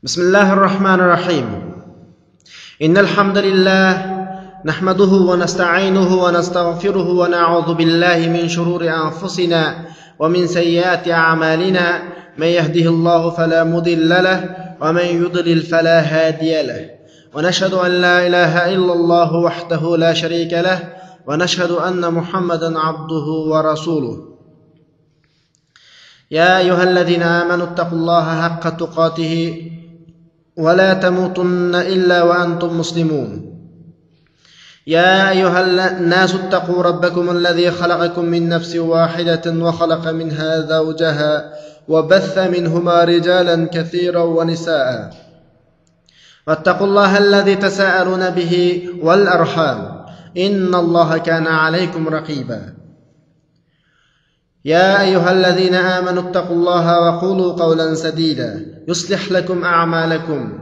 بسم الله الرحمن الرحيم إن الحمد لله نحمده ونستعينه ونستغفره ونعوذ بالله من شرور أنفسنا ومن سيئات أعمالنا من يهده الله فلا مضل له ومن يضلل فلا هادي له ونشهد أن لا إله إلا الله وحده لا شريك له ونشهد أن محمدا عبده ورسوله يا أيها الذين آمنوا اتقوا الله حق تقاته ولا تموتن إلا وأنتم مسلمون يا أيها الناس اتقوا ربكم الذي خلقكم من نفس واحدة وخلق منها زوجها وبث منهما رجالا كثيرا ونساء واتقوا الله الذي تساءلون به والأرحام إن الله كان عليكم رقيبا يا أيها الذين آمنوا اتقوا الله وقولوا قولا سديدا يصلح لكم أعمالكم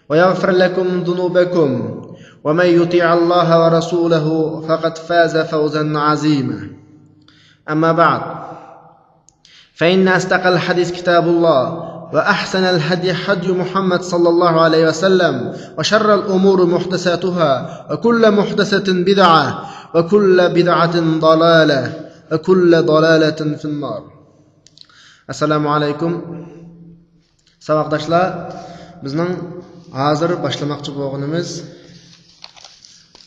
ويغفر لكم ذنوبكم ومن يطيع الله ورسوله فقد فاز فوزا عظيما أما بعد فإن أصدق الحديث كتاب الله وأحسن الهدي هدي محمد صلى الله عليه وسلم وشر الأمور محدثاتها وكل محدثة بدعة وكل بدعة ضلالة وكل ضلالة في النار. Assalamu alaykum. Sabaqdaşlar, bizning hozir boshlamoqchi bo'lganimiz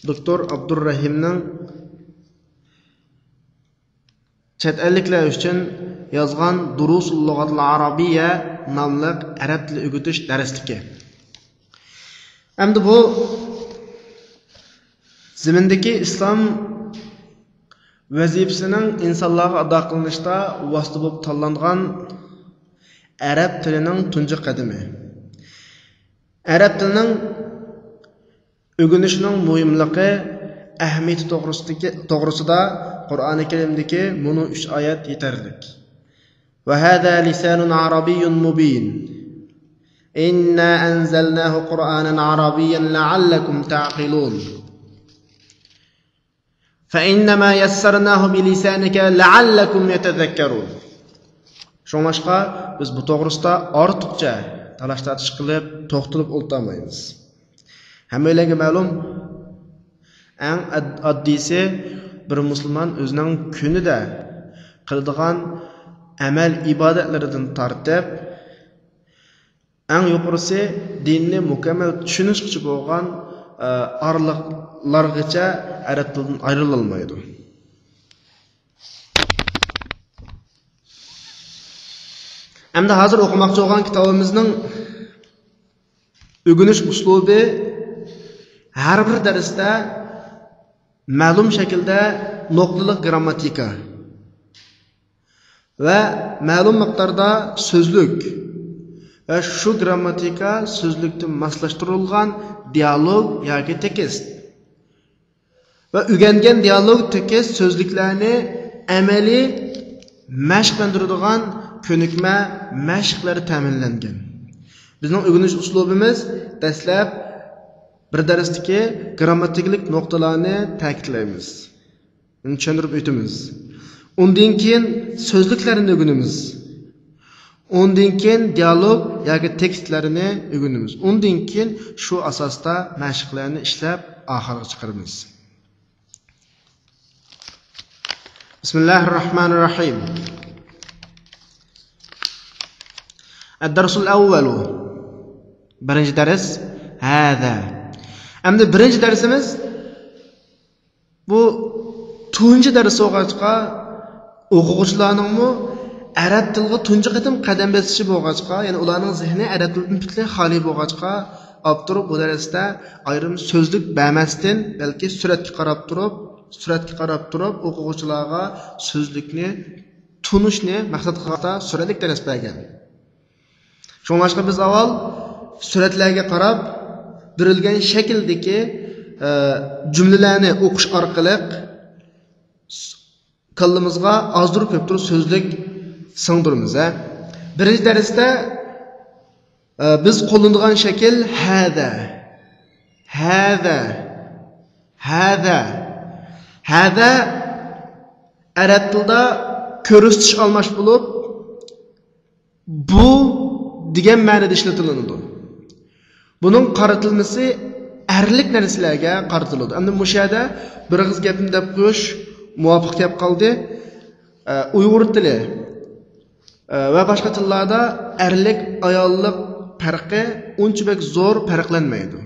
Doktor Abdurrahimning chet elliklar uchun yozgan Durusul Lughatil Arabiyya nomli arab tili o'rgatish darsligi. Endi bu zimindagi islom vazifasining insonlarga ado qilinishda vosita bo'lib tanlangan arab tilining tunji qadami. Arab tilining o'rganishining muhimligi, ahamiyati to'g'risida Qur'oni Karimdagi buni 3 oyat yetarlik. Va hada lisanun arabiyyun mubin. Inna anzalnahu Qur'anan arabiyyan la'allakum ta'qilun. فإنما يسرناه بلسانك لعلكم يتذكرون. Şoňlaşqa biz bu toğrusda ortiqça talaş-tartış qilib, to'xtalib o'ltirmaymiz. Hammalarga ma'lum, eng oddiysi bir musulmon o'zining kunida qiladigan amal ibodatlaridan tortib, eng yuqorisi dinni mukammal tushunishchi bo'lgan araliqlargacha arab tilidan ayrılolmaydı. Endi hozir o'qimoqchi bo'lgan kitobimizning o'rganish uslubi har bir darsda ma'lum shaklda nuqtaliq grammatika va ma'lum miqdorda so'zlik va shu grammatika so'zlikdan moslashtirilgan dialog yoki tekst ve öğrengen diyalog tekst sözlüklerini ameli məşqlendirdiğen könükme məşqleri təminlengen. Bizning öğreniş uslubimiz dastlab bir darsdagi grammatiklik noktalarını ta'kidlaymiz. Buni tushuntirib o'tamiz. Undan keyin so'zliklarni o'rganamiz. Undan keyin dialog yoki tekstlarini o'rganamiz. Undan keyin shu asosda mashqlarni ishlab oxiriga chiqaramiz. بسم الله الرحمن الرحيم. الدرس الأول برنج درس هذا. أمد برنج درسimiz bu tunji ders o'qishga o'quvchilarning mu arab tiliga tunji qatim qadam bosishi bo'lg'achqa, ya'ni ularning zehni arab tilidan butunlay xoli bo'lg'achqa, olib turib bu darsda ayrim so'zlik bermasdan, balki suratga qarab turib o'quvchilarga so'zlikni tunishni maqsad qilib suratlik dars bergan. Shuningdek biz avval suratlarga qarab berilgan shakldagi jumlalarni o'qish orqali qalbimizga ozdir ko'pdir so'zlik singdiramiz. Birinchi darsda biz qo'llanadigan shakl hada arab tilida ko'rsatish almash bo'lib bu degan ma'noda ishlatiladi. Bunun qaratilmasi ərlik narsalarga qaratiladi. Endi bu yerda bir qiz gapini deb qo'yish muvofiq deb qoldi. Uyg'ur tili va boshqa tillarda erlik, ayollik farqi unchalik zo'r farqlanmaydi.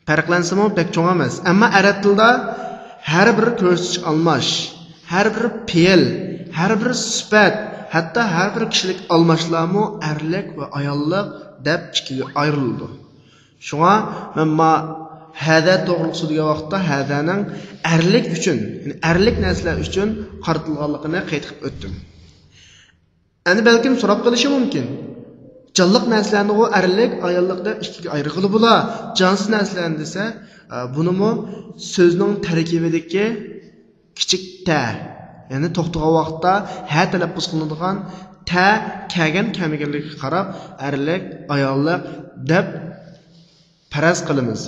Farqlansimi pek cho'ng emas. Ammo arab tilida har bir ko'rsatish almash, har bir fe'l, har bir sifat, hatto har bir kishilik almashlarmi erlik va ayollik deb ikkiga ayrildi. Shunga men hada to'g'riliq so'zlagan vaqtda hadaning erlik uchun, ya'ni erlik narsalar uchun qaratilganligini qayd qilib o'tdim. Endi balkim so'rab qolishi mumkin. Canlıq narsalarni o erlik, ayollikda ikkiga ayrılıb bular. Cansız narsalarni desa, bunumu sözning tarkibidagi kichik ta, ya'ni to'xtagan vaqtda ha talaffuz qilinadigan ta kelgan kamiganlikka qarab erlik, ayollik deb faraz qilamiz.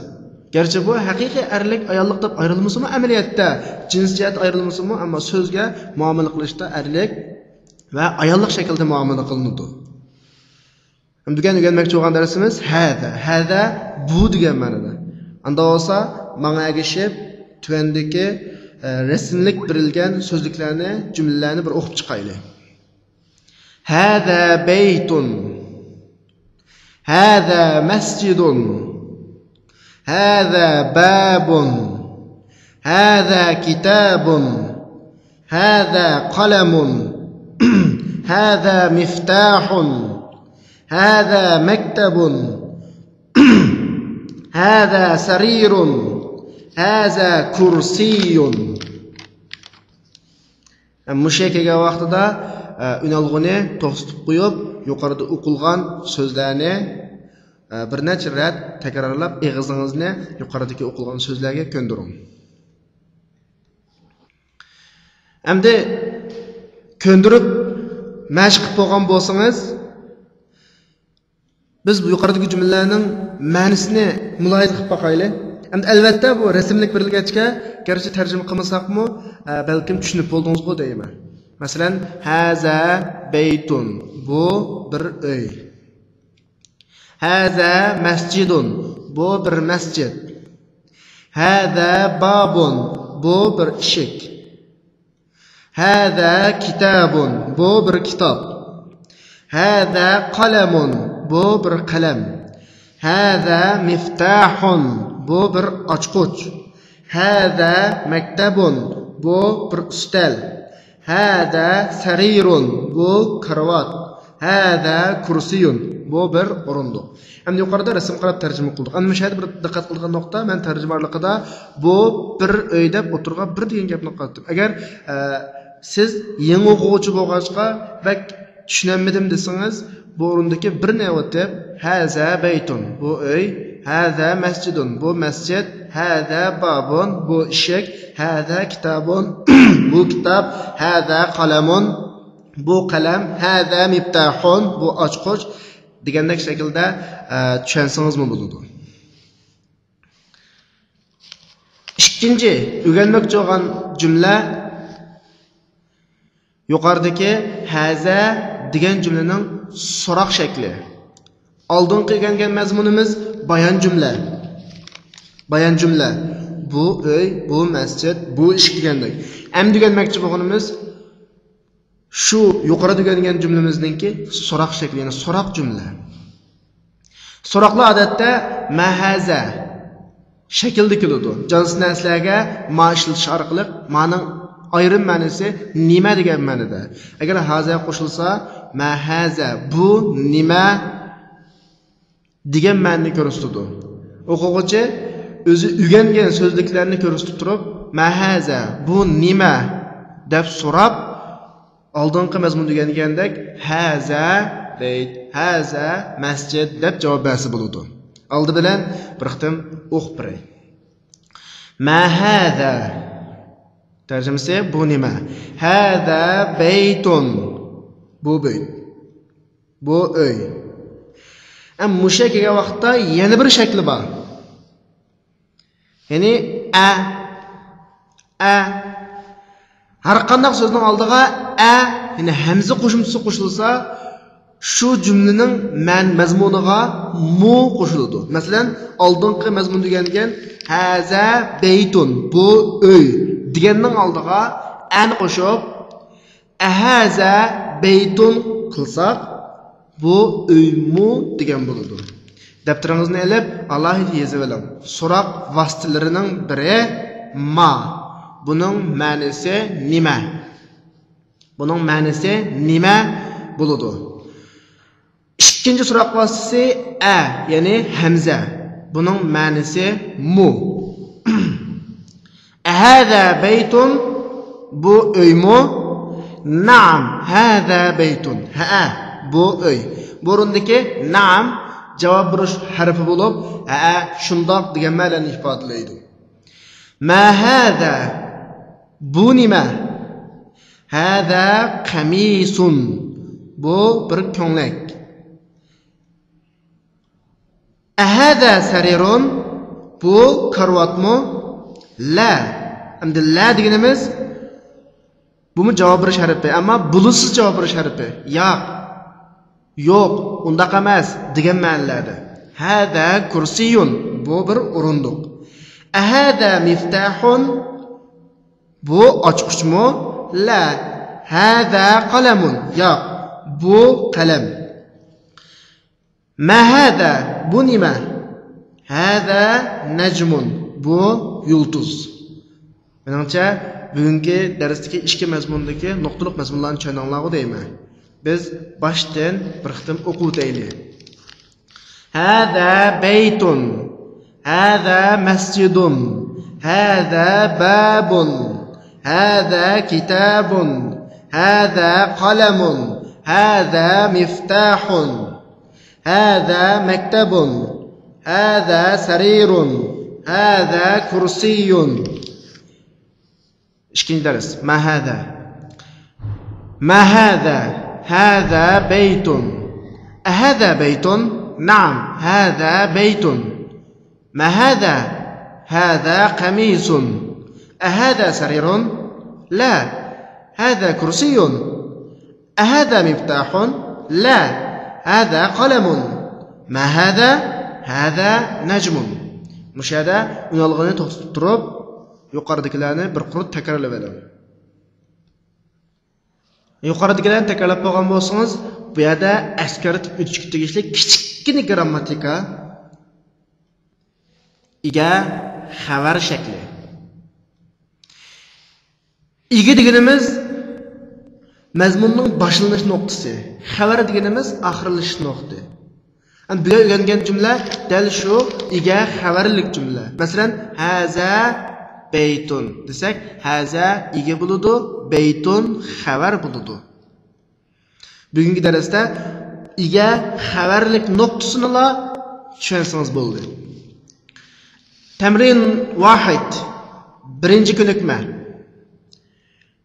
Gerçi bu haqiqiy erlik, ayollik deb ayrilmasimi amaliyotda, jinsiyat ayrilmasimi, ammo so'zga muomala qilishda erlik va ayollik shaklda muomala qilinadi. Bugun o'rganmoqchi bo'lgan darsimiz hada bu degan ma'noda. Unda olsa menga agishib tuvandagi rasmlik berilgan so'zliklarni, jumlalarni bir o'qib chiqaylik. Hada baytun. Hada masjidun. Hada babun. Hada kitabun. Hada qalamun. Hada miftahun. هذا مكتب هذا سرير هذا كرسي Müşekege vaqtida unalg'uni to'xtatib qo'yib, yuqorida o'qilgan so'zlarni bir necha rat takrorlab, og'zingizni yuqoridagi o'qilgan so'zlarga ko'ndiring. Endi ko'ndirib mashq qilib bo'lgan bo'lsangiz, biz bu yuqoridagi jumlalarning ma'nosini mulohaza qilib boqaylik. Endi albatta bu rasmlik berilgachga, garchi tarjima qilmasaqmi, balkim tushunib bo'ldingiz-ku deyman. Masalan, haza baytun, bu bir uy. Haza masjidun, bu bir masjid. Haza babun, bu bir eshik. Haza kitabun, bu bir kitob. Haza qalamun, bu bir qalam. Hada miftahun, bu bir ochqich. Hada maktabun, bu bir ustal. Hada sarirun, bu karvat. Hada kursiyun, bu bir o'rindiq. Endi yuqorida rasm qarab tarjima qildik. Endi bu yerda bir diqqat qilgan nuqta, men tarjimalarligida bu bir uy deb o'tirgan bir degan gapni qildim. Agar siz yangi o'quvchi bo'lg'achqa va tushunmadim desangiz, bu o'rindagi bir navbat deb haza baytun, bu uy, haza masjidun, bu masjid, haza babun, bu eshik, haza kitabun, bu kitob, haza qalamun, bu qalam, haza miftahun, bu ochqich degandek shaklda tushunsangiz bo'ladi. Ikkinchi o'rganmoqchi bo'lgan jumla yuqoridagi haza degan jumlaning so'roq shakli. Oldin qilgan mazmunimiz bayon jumla. Bayon jumla. Bu uy, bu masjid, bu ish degandek. Endi deganmoqchi bo'lganimiz shu yuqorida degan jumlamizningki so'roq shakli, ya'ni so'roq jumla. So'roqlar odatda mahaza shaklda keladi. Jins narsalarga ma'ishlish orqali ma'noning ayrim ma'nosi nima degan ma'noda. Agar haza qo'shilsa, mahaza bu nima degan ma'noni ko'rsatadi. O'quvchi o'zi o'rgangan so'zliklarni ko'rsatib turib, mahaza bu nima deb so'rab, oldingi mazmun degandek haza bayt, haza masjid deb javob bersa bo'ladi. Oldi bilan bir qitim o'qib beray. Mahaza tarjimasi bu nima? Hada baytun, bu bayt, bu uy. Am mushak kelgan vaqtda yana bir shakli bor. Ya'ni a har qanday so'zning oldiga a, ya'ni hamza qo'shimchasi qo'shilsa, Şu cümlenin mazmuniga mu qo'shiladi. Masalan, oldingi mazmun degangan haza baytun, bu uy deganning oldiga an qo'shib ahaza baytun qilsak, bu uymu degan bo'ladi. Daftaringizni olib, alohida yozib oling. So'roq vositalarining biri ma. Buning ma'nosi nima? Buning ma'nosi nima bo'ladi? İkinci so'roq vositasi a, ya'ni hamza. Buning ma'nosi mu. Hada baytun, bu uymi? Na'am, hada baytun. Ha, bu uy. Bu o'rindagi na'am javob berish harfi bo'lib, ha, shundoq degan ma'noni ifodalaydi. Ma hada, bu nima? Hada qamisun, bu bir ko'ylak. Ahada sarirun, bu karvatmı? La. Hamda la deganimiz bu mu javob berish harfi, ammo bulusiz javob berish harfi. Yo'q, undaq emas degan ma'nolarda. Hada kursiyun, bu bir o'rindiq. Ahada miftahun, bu ochqichmi? La. Hada qalamun, yo'q, bu qalam. Ma hada, bu nima? Hada najmun, bu yulduz. Menimcha bugungi darsdagi ikki mazmundagi nuqtaliq mazmunlarni tushuninglar deyman. Biz boshdan bir qitim o'qib o'taylik. Hada baytun, hada masjidun, hada babun, hada kitabun, hada qalamun, hada miftahun. هذا مكتب هذا سرير هذا كرسي. إشكين درس ما هذا هذا بيت. أهذا بيت؟ نعم هذا بيت. ما هذا قميص. أهذا سرير؟ لا هذا كرسي. أهذا مفتاح؟ لا هذا قلم. ما هذا نجم. مشاهدة uyalg'ini to'xtatib turib, yuqoridagilarni bir qurut takrorlab oling. Yuqoridagilarni takrorlab bo'lgan bo'lsangiz, bu yerda askaratib o'tishga tegishli kichikgina grammatika ega xabar shakli. Ega deganimiz mazmunning boshlanish nuqtasi, xabar deganimiz oxirlash nuqtasi. Ana bu o'rgangan jumla dal shu ega xabarlik jumla. Masalan, haza baytun desak, haza ega bo'ladi, baytun xabar bo'ladi. Bugungi darsda ega xabarlik nuqtasini la tushunsangiz bo'ldi. Tamrin 1. Birinchi ko'nikma.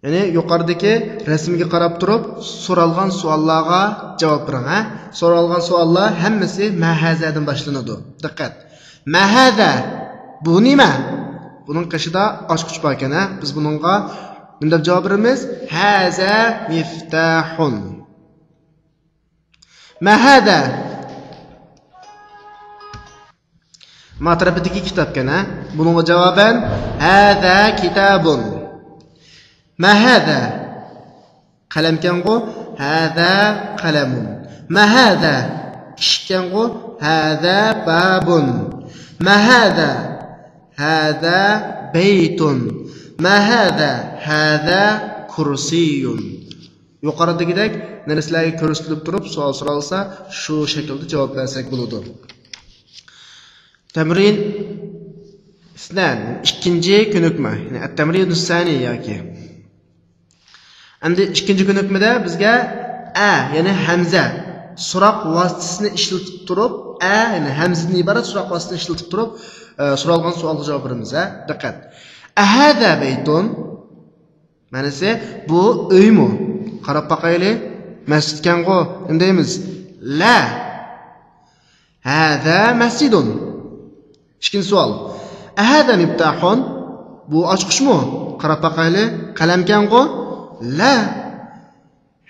Yani yuqoridagi rasmga qarab turib, so'ralgan savollarga javob bering. So'ralgan savollar hammasi mahazadan boshlanadi. Diqqat. Mahaza, bu nima? Buning qishida ochqich bor ekan. Biz buningga bunday javob beramiz. Haza miftahun. Mahaza. Matrabidagi kitob ekan. Buningga javoban haza kitabun. ما هذا؟ قلم كنغو هذا قلم. ما هذا؟ كنغو هذا باب. ما هذا؟ هذا بيت. ما هذا؟ هذا كرسي. yuqoridagidek narsalarga ko'rsatilib turib savol so'ralsa, shu shaklda javob bersak bo'ladi. Tamrin 2. ikkinchi ko'nikma, ya'ni at-tamrin as-sani yoki endi ikkinchi ko'nikmada bizga a, ya'ni hamza so'roq vositasini ishlatib turib, a, ya'ni hamzadan iborat so'roq vositasini ishlatib turib, so'ralgan savolga javob beramiz. Diqqat. Ahada baytun. Ma'nosi bu uymi? Qarab boqaylik. Masjid kango deymiz. La. Hada masjidun. Ikkinchi savol. Ahada miftahun. Bu ochqichmi? Qarab boqaylik. Qalam kango? لا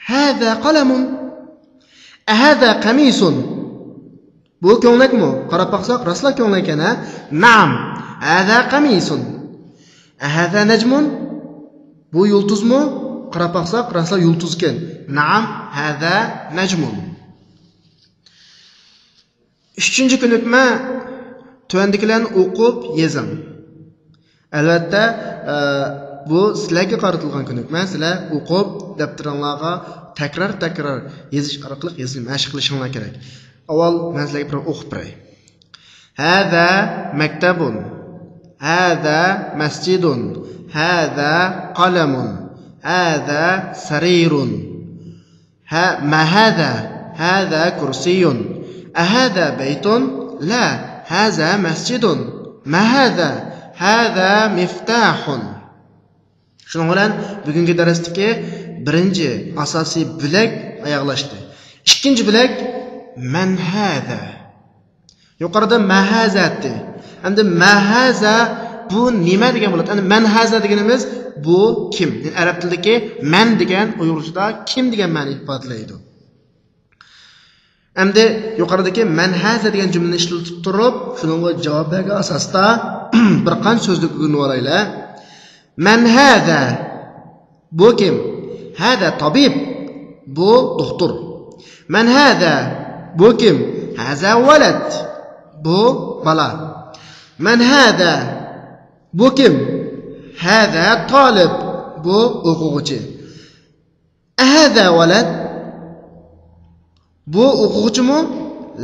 هذا قلم. Ahada qamisun. Bu ko'ylakmi? Qarab baqsaq, rasla ko'ylak ekan, ha? Na'am. Hada qamisun. Ahada najmun. Bu yulduzmi? Qarab baqsaq, rasla yulduz ekan. Na'am, hada najmun. 3-chi ko'nikma tuvandikilarni o'qib yezing. Albatta, bu sizlarga qaratilgan ko'nikma. Sizlar o'qib daftaringizga takror yozish orqali yozishni mashq qilishingiz kerak. Avval men sizlarga bir o'qib beray. Hada maktabun. Hada masjidun. Hada qalamun. Hada sarirun. Ma hada? Hada kursiyun. Ahada baytun? La, hada masjidun. Ma hada? Hada miftahun. Shuning bilan bugungi darsdagi birinchi asosiy bo'lak oyoqlashdi. Ikkinchi bo'lak man hada. Yuqorida mahazatdi. Endi mahaza bu nima degan bo'ladi? Endi man haza deganimiz bu kim? Arab tilidagi man degan uyg'urchada kim degan ma'ni ifodalaydi. Endi yuqoridagi man haza degan jumlani ishlatib turib, shuningga javob bergan asosda bir qancha so'zlik o'rganib olaylar. Man hada bu kim? Hada tabib. Bu doktor. Man hada bu kim? Haza walad. Bu bala. Man hada bu kim? Hada talib. Bu o'quvchi. Hada walad bu o'quvchimi?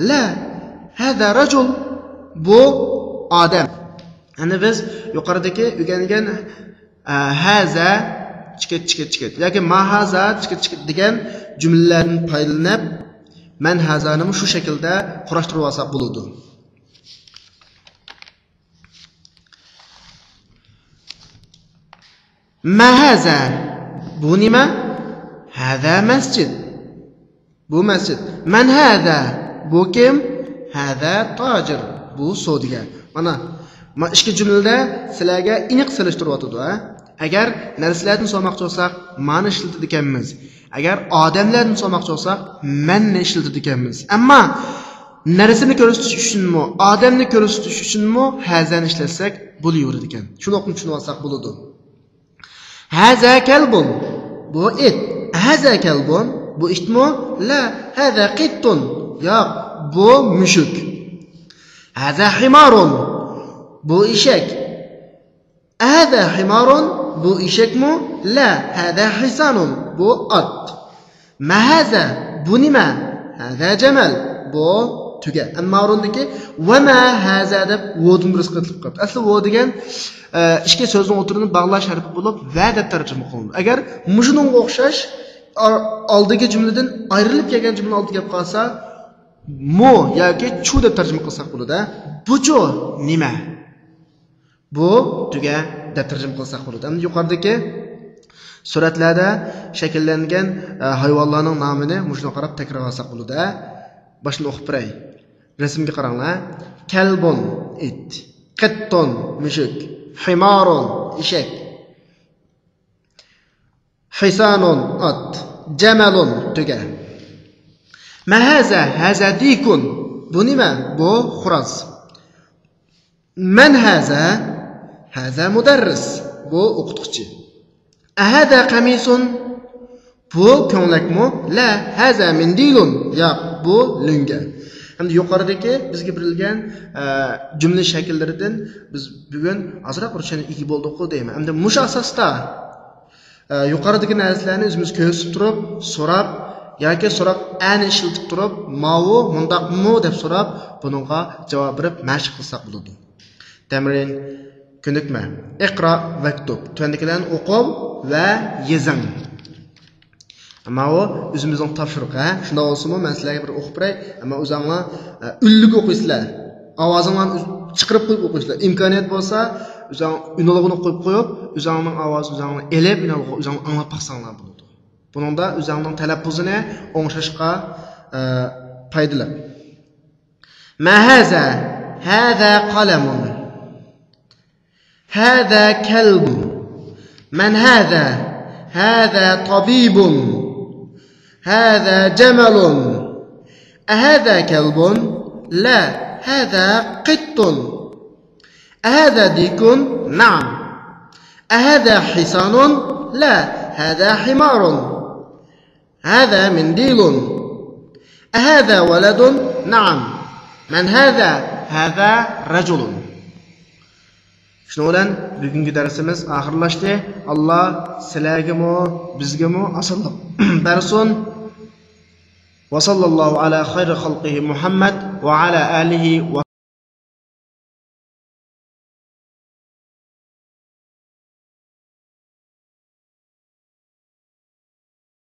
La. Hada rajul. Bu odam. Endi biz yuqoridagi o'rgangan haza chiqit yoki mahaza chiqit degan jumlalarni foydalanib man hazani shu shaklda qurashtirib olsak bo'ladi. Mahaza bu nima? Hada masjid. Bu masjid. Man hada bu kim? Hada tojir. Bu savdogar. Mana ikki jumlada sizlarga aniq solishtirib o'tadi, ha? Agar narsalarni so'moqchi bo'lsak, ma'ni ishlatadi ekanmiz. Agar odamlarni so'moqchi bo'lsak, manni ishlatadi ekanmiz. Ammo narsani ko'rsatish uchunmi, odamni ko'rsatish uchunmi hazani ishlatsak bo'laveradi ekan. Shuni o'qib tushunib olsak bo'ladi. Haza kalbun. Bu it. Haza kalbun. Bu itmi? La, haza qittun. Yo'q, bu mushuk. Haza himarun. Bu eshak. Hada himarun. Bu eshakmi? La, hada hisanun. Bu ot. Ma haza? Bu nima? Hada jamal. Bu tuga. Amma o'rindagi va ma haza deb vodni durust qilinib qoldi. Asli vo degan ikki so'zning o'tirini bog'lash harfi bo'lib va deb tarjima qilindi. Agar mujunga o'xshash oldagi jumladan ayrilib kelgan jumla oldiga kelib qolsa, mo yoki chu deb tarjima qilsak bo'ladi. Bu-chu nima? Bu tuga deb tarjima qilsak bo'ladi. Endi yuqoridagi suratlarda shakllangan hayvonlarning nomini mushuna qarab takrorlasak bo'ladi. Boshini o'qib beray. Rasmga qaranglar. Kalbun it, qittun mushuk, himarun eshak, hisanun ot, jamalun tuga. Mahaza hazadikun. Bu nima? Bu xo'roz. Man haza? Haza mudarris. Bu o'qituvchi. Ahada qamisun. Bu ko'ylakmi? La, haza mindilun. Yo'q, bu lunga. Endi yuqoridagi bizga berilgan jumla shakllaridan biz bugun ozroq ruchani ega bo'ldik-ku deyman. Endi mush asosda yuqoridagi narsalarni o'zimiz ko'rsatib turib, so'rab yoki so'roq ani ishlatib turib, "Mavu mundaqmi?" deb so'rab, buningga javob berib mashq qilsak bo'ladi. Tamrin ko'nikma. Iqro vaktub. Tuandikilarni o'qib va yezing. Ammo u o'zimizning topshiriq, ha? Shunda bo'lsa-mu, men sizlarga bir o'qib beray, ammo o'zingizlar ullik o'qiysizlar. Ovozinglarni chiqarib qo'yib o'qiysizlar. Imkoniyat bo'lsa, o'zing unolog'ini qo'yib, o'zingizning ovozni o'zingizlar elib, unolog'ini o'zingizlar anglab baqsanglar bo'ladi. Buningda o'zingizning talaffuzini o'ngshashga foydali. Ma haza? Hada qalamun. Hada kalbun. Man hada? Hada tabibun. هذا جمل. أهذا كلب؟ لا، هذا قط. أهذا ديك؟ نعم. أهذا حصان؟ لا، هذا حمار. هذا منديل. أهذا ولد؟ نعم. من هذا؟ هذا رجل. Shundan bugungi darsimiz oxirlashdi. Alloh sizlarga bizga asonlik bersin. Va sallallohu ala xayri xalqihi Muhammad va ala alihi